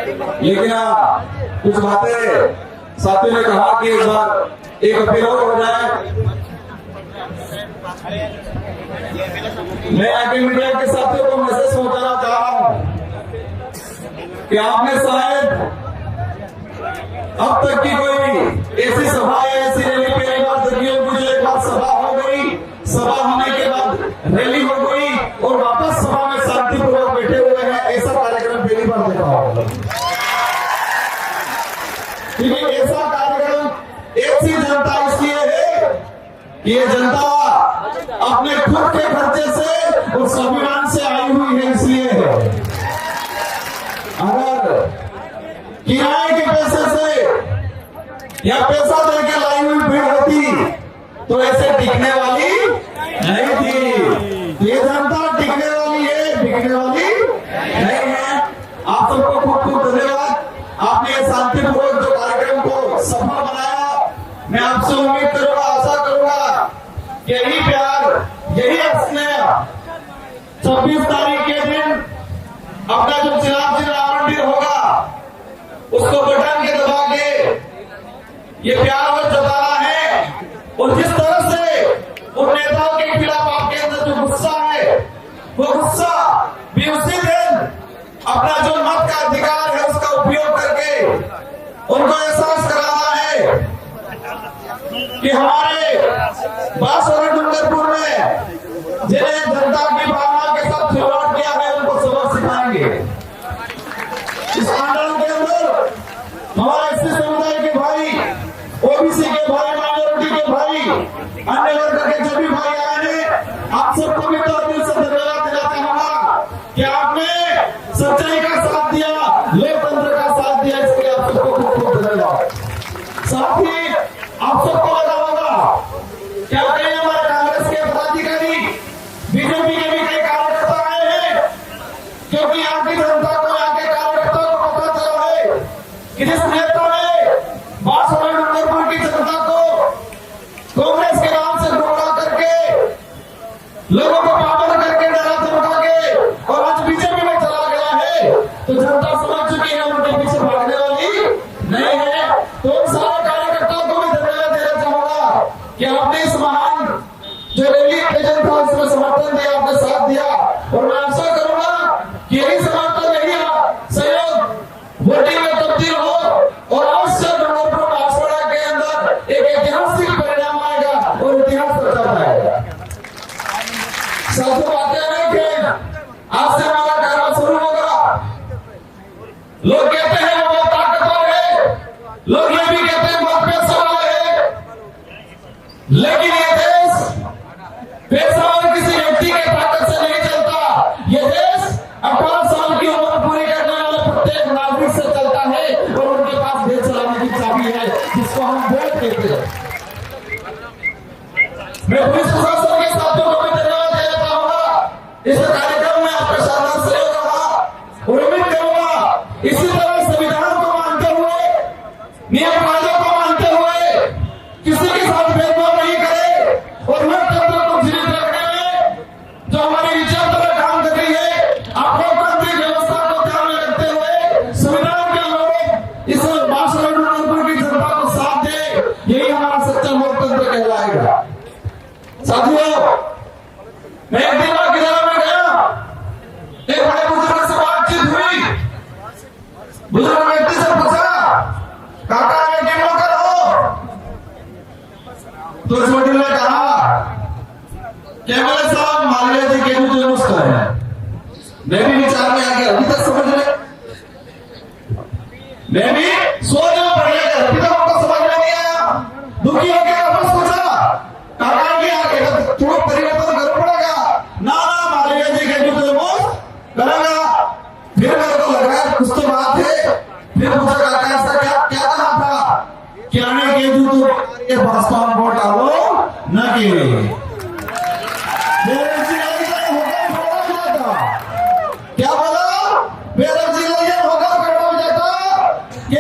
लेकिन कुछ बातें साथियों ने कहा कि एक बार एक अपील और हो जाए। मैं आगे मीडिया के साथियों को मैसेज पहुंचाना चाह रहा हूं कि आपने शायद अब तक की कोई ऐसी सभा या ऐसी रैली पहली बार देखी होगी जो एक बार सभा हो गई, सभा होने के बाद रैली हो गई और वापस सभा में शांतिपूर्वक बैठे हुए हैं, ऐसा कार्यक्रम पहली बार देखा होगा। क्योंकि ऐसा कार्यक्रम ऐसी जनता इसलिए है कि ये जनता अपने खुद के खर्चे से और स्वाभिमान से आई हुई है, इसलिए है। अगर किराए के पैसे से या पैसा देकर लाई हुई भीड़ होती तो ऐसे टिकने वाली नहीं थी। ये जनता टिकने वाली है, बिकने वाली नहीं है। आप सबको खूब खूब धन्यवाद। आपने शांतिपूर्वक जो कार्यक्रम को सफल बनाया, मैं आपसे उम्मीद करूंगा, आशा करूंगा यही प्यार, यही स्नेह 26 तारीख के दिन अपना जो चुनाव चिन्ह आवंटित होगा उसको बटन के दबा के ये प्यार और जताना है। और जिस तरह से उन नेताओं के खिलाफ आपके अंदर जो गुस्सा है, वो गुस्सा भी उसी दिन अपना जो मत का अधिकार है उसका उपयोग करके उनको एहसास कराना है कि हमारे बांसवाड़ा डूंगरपुर में जिन्हें जनता की भावना के साथ खिलवाड़ किया है उनको सबक सिखाएंगे। इस आंदोलन के अंदर हमारे एससी समुदाय के भाई, ओबीसी के भाई, माइनॉरिटी के भाई, अन्य वर्ग के जो भी भाई आए हैं, आप सबको भी तौर दिल से धन्यवाद देना चाहूंगा कि आपने सच्चाई का साथ दिया, लोकतंत्र का साथ दिया, इसके लिए आप सबको खूब खूब धन्यवाद। साथ ही आप सबको लगा होगा क्या कहीं हमारे कांग्रेस के पदाधिकारी, बीजेपी के भी कई कार्यकर्ता आए हैं, क्योंकि यहाँ की जनता को, यहाँ के कार्यकर्ताओं को पता चला है कि जिस नेता ने बांसवाड़ा डूंगरपुर की जनता को कांग्रेस के नाम से गुमराह करके, लोगों को पागल करके, डरा धमका के और आज बीजेपी में चला गया है, तो जनता समझ चुकी है उनके पीछे भागने वाली नहीं है। तो उन सारे कार्यकर्ताओं को भी धन्यवाद देना चाहूंगा कि आपने इस महान जो रैली एजेंट था उसमें समर्थन दिया, आपने साथ दिया। और मैं आशा करूंगा कि यही समर्थन, यही सहयोग वोटिंग में तब्दील हो और अवश्य डूंगरपुर बांसवाड़ा के अंदर एक ऐतिहासिक परिणाम आएगा और इतिहास रचा जाएगा। साथियों, बातें नहीं आज से हमारा कार्य शुरू होगा। लोग कहते हैं वो बहुत ताकतवर है, लोग ये भी कहते हैं बहुत पैसा वाला है, लेकिन ये देश पैसा और किसी व्यक्ति के ताकत से नहीं चलता। ये देश 18 साल की उम्र पूरी करने वाले प्रत्येक नागरिक से चलता है और उनके पास देश चलाने की चाबी है, जिसको हम वोट कहते हैं। मैं पुलिस प्रशासन के साथियों को भी धन्यवाद देना चाहूंगा। इस कार्यक्रम में आपका शानदार सहयोग रहा और उम्मीद करूंगा इसी तरह संविधान को मानते हुए, नियम कायदों को मानते हुए, किसी के साथ भेदभाव नहीं करे और लोकतंत्र को जीवित रखने में जो हमारी विचारधारा काम कर रही है, आप लोकतांत्रिक व्यवस्था को ध्यान में रखते हुए संविधान के अनुरूप इस बांसवाड़ा डूंगरपुर की जनता को साथ दे, यही हमारा सच्चा लोकतंत्र कहलाएगा। साथियों, मैं एक दिन किला में गया, एक बड़े बुजुर्ग से बातचीत हुई। बुजुर्ग व्यक्ति से पूछा, काका मैं क्यों नौकर हो? तो इस वकील ने कहा कि मेरे साहब मालवीय जी के मुझे नुस्खा है। मैं भी विचार में आ गया, अभी तक समझ में, मैं भी सोच में पड़ गया, अभी तक आपको समझ में नहीं आया। दुखी हो गया, वापस पूछा, काका जी आगे थोड़ा परिवर्तन करना पड़ेगा। ना मालवीय जी के मुझे करेगा। फिर मेरे को लगा कुछ तो बात है। फिर पूछा, काका ऐसा क्या क्या कहा था कि आने के जो भाजपा वोट डालो न के क्या बोला? बेरोजगारी होगा खड़ा हो जाता कि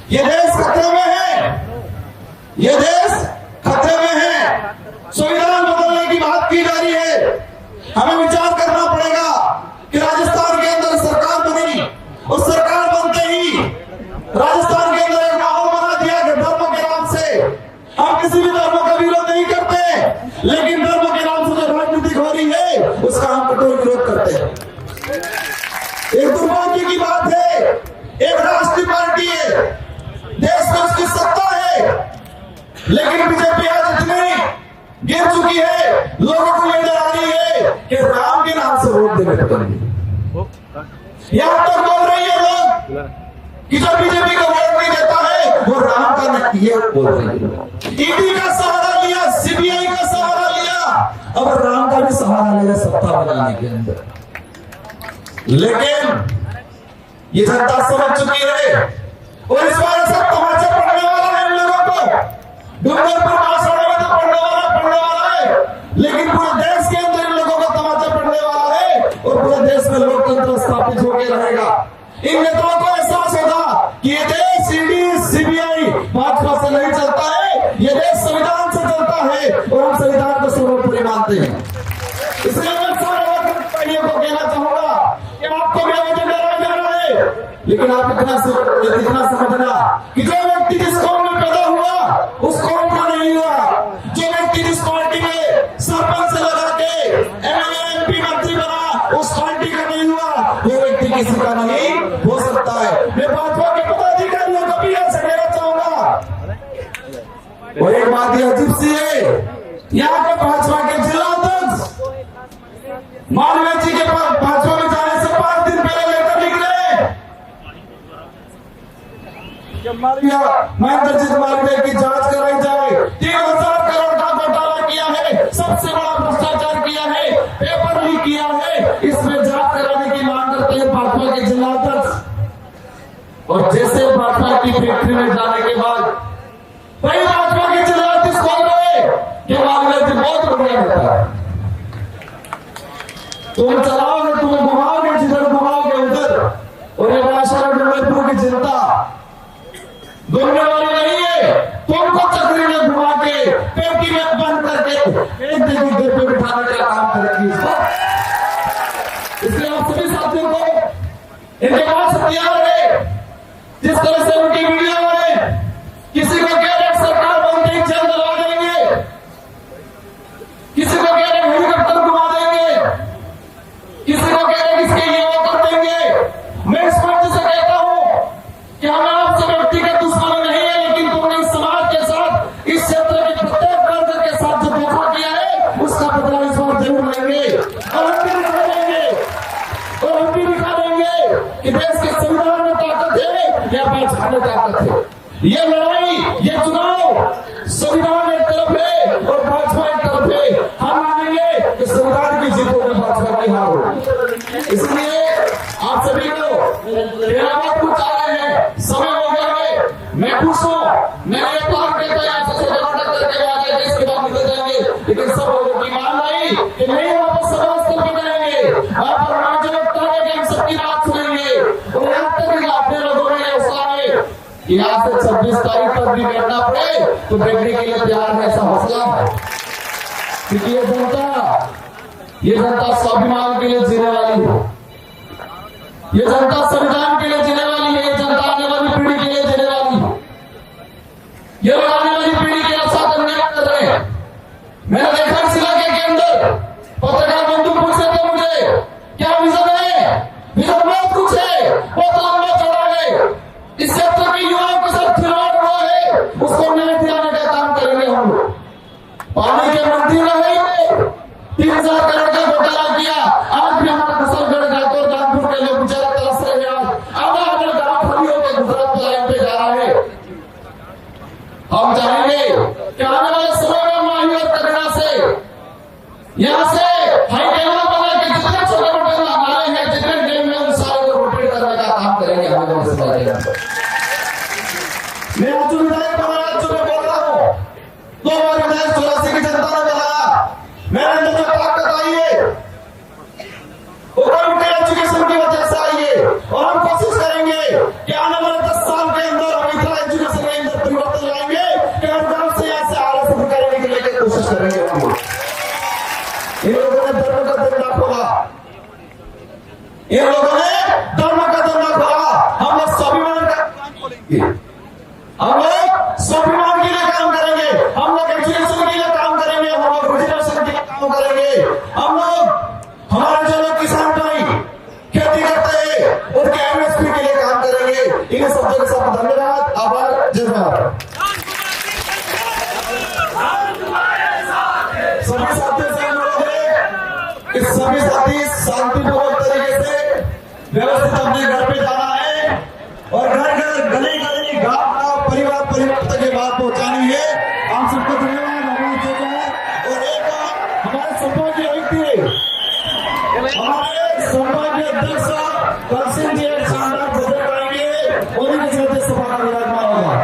ये देश खतरे में है, ये देश खतरे में है। संविधान बदलने की बात की जा रही है। हमें विचार करना पड़ेगा कि राजस्थान के अंदर सरकार बनी, उस सरकार बनते ही राजस्थान के अंदर एक माहौल बना दिया कि धर्म के नाम से हम किसी भी धर्म का विरोध नहीं करते, लेकिन धर्म के नाम से जो राजनीति हो रही है उसका हम कठोर विरोध करते हैं। एक दुर्भाग्य की बात है, एक राष्ट्रीय पार्टी है, देश में उसकी सत्ता है, लेकिन बीजेपी आज इतनी गिर चुकी है, लोगों को नजर आ रही है कि राम के नाम से वोट देने पड़ेंगे। यहां तक बोल रही है लोग कि जो बीजेपी को वोट नहीं देता है वो राम का नहीं, ये बोल रही है। ईडी का सहारा लिया, सीबीआई का सहारा लिया, अब राम का भी सहारा लिया सत्ता बनाने के अंदर। लेकिन ये जनता समझ चुकी है और इस बार सब तमाचा पड़ने वाला है इन लोगों को। डूंगरपुर महासभा में तो पड़ने वाला है, लेकिन पूरे देश के अंदर इन लोगों को तमाचा पड़ने वाला है और पूरे देश में लोकतंत्र स्थापित होकर रहेगा। इन नेताओं को एहसास होगा कि ये देश ईडी सीबीआई भाजपा से नहीं चलता है, ये देश संविधान से चलता है और हम संविधान को सर्वोपरि मानते हैं। इसलिए मैं सारे को कहना चाहूंगा कि आपको मेरा वजन डराया जा रहा है, लेकिन आप इतना समझना कि जो व्यक्ति जिस कौम में पैदा हुआ उस कौम का नहीं हुआ, जो व्यक्ति जिस पार्टी में सरपंच से लगा के एमएलए एमपी मंत्री बना उस पार्टी का नहीं हुआ, वो व्यक्ति किसी का नहीं हो सकता है। मैं भाजपा के पदाधिकारियों को भी ऐसे कहना चाहूंगा। और एक बात ये अजीब सी है, यहाँ के भाजपा के जिला अध्यक्ष मालवीय जी के पास भाजपा में जाने से 5 दिन पहले लेकर निकले, महेंद्रजीत मालवीय की जांच कराई जाए, 3000 करोड़ का घोटाला किया है, सबसे बड़ा भ्रष्टाचार किया है, पेपर लीक किया है, इसमें जांच कराने की मांग करते हैं भाजपा के जिला अध्यक्ष। और जैसे भाजपा की फैक्ट्री में जाने के बाद वही भाजपा के जिला अध्यक्ष बोल रहे कि मालवीय जी बहुत बढ़िया होता है, तुम चलाओगे, तुम घुमाओगे, जिधर घुमाओगे उधर। और ये भाषा डूंगरपुर की जनता घूमने वाली नहीं है, तुमको चक्री में घुमा के पेटी में बंद करके एक दिन घर पे बिठाने का काम करेगी। इसलिए आप सभी साथियों को इनके पास हथियार है, जिस तरह से उनकी वीडियो है, किसी को कह रहे सरकार बनते ही जेल डलवा देंगे, किसी को कह रहे हेलीकॉप्टर घुमा देंगे, किसी को कह रहे किसके लिए वो कर देंगे। मैं इस मंच से कहता हूं कि हमें आपसे व्यक्तिगत दुश्मनी नहीं है, लेकिन तुमने इस समाज के साथ, इस क्षेत्र के प्रत्येक वर्ग के साथ जो धोखा किया है उसका बदला इस बार जरूर लेंगे और हम भी दिखा देंगे, और हम भी दिखा देंगे कि देश के संविधान में ताकत है या भाजपा में ताकत है। ये लड़ाई, ये चुनाव संविधान एक तरफ है और भाजपा एक तरफ है। हम मानेंगे कि संविधान की जीत होगी, भाजपा की हार होगी। इसलिए आप सभी को मेरा बात कुछ आ रहे हैं, समय हो गया है, मैं खुश हूं, मैं ये बात कहता है सबसे नाटक करके आ गए, इसके बाद निकल जाएंगे, लेकिन सब लोगों की मान आई कि नहीं वापस सभास्थल पे जाएंगे, वहां पर राज्य लगता है कि हम सबकी बात सुनेंगे। और यहाँ तक कि अपने लोगों ने हौसला है कि यहाँ से 26 तारीख तक भी बैठना पड़े तो बैठने के लिए तैयार है, ऐसा हौसला है। क्योंकि ये जनता स्वाभिमान के लिए जीने वाली है, ये जनता संविधान के लिए जीने वाली है, ये जनता आने वाली पीढ़ी के लिए जीने वाली है, ये लोग आने वाली पीढ़ी के रक्षा करने कर रहे हैं। मैंने देखा इस इलाके के अंदर पत्रकार बंधु पूछते थे मुझे क्या विजन है, विजन बहुत कुछ है, बहुत लंबा चौड़ा है, इस क्षेत्र के युवाओं के साथ खिलवाड़ हुआ है, उसको न्याय दिलाने का काम करेंगे हम लोग। पानी के मंत्री रहेंगे, 3000 करोड़ का घोटाला किया, आज भी हमारा कुशलगढ़ घाटों नागपुर के लोग बेचारा तरस रहे हैं, आधा गांव खाली होकर गुजरात पलायन पे जा रहा है। हम चाहेंगे कि आने वाले समय में माही और तगड़ा से यहाँ से हाई कैमरा बना के जितने छोटे मोटे नाले हैं, जितने डैम में उन सारे को रोटेट करने का काम करेंगे हमें लोग से। मैं आज विधायक बना, आज मैं बोल रहा हूँ, 2 बार विधायक 84 की जनता ने बनाया, मैंने मुझे ताकत आई है, उनके एजुकेशन की वजह से आई है, और हम कोशिश करेंगे कि आने वाले 10 साल के अंदर हम इतना कोशिश करेंगे हम लोग। इन लोगों ने धर्म का दंडा खोला, इन लोगों ने धर्म का दंडा खोला। हम लोग स्वाभिमान का काम खोलेंगे, हम लोग स्वाभिमान के लिए काम करेंगे, हम लोग एजुकेशन के लिए काम करेंगे, हम लोग रोजगार के लिए काम करेंगे, हम लोग हमारे जो लोग किसान भाई खेती करते हैं उनके एमएसपी के लिए काम करेंगे। इन शब्दों के साथ धन्यवाद, आभार, जय भारत। सभी साथियों से अनुरोध है कि सभी साथी शांतिपूर्वक तरीके से व्यवस्थित अपने घर पे जाना है और घर घर गली गली गांव परिवार तक ये बात पहुंचानी है। हम सबको धन्यवाद, और एक हमारे संभागीय आयुक्त हमारे संभागीय अध्यक्ष कल सिंह जी एक शानदार बजट करेंगे, उन्हीं के साथ सभा का विराजमान होगा।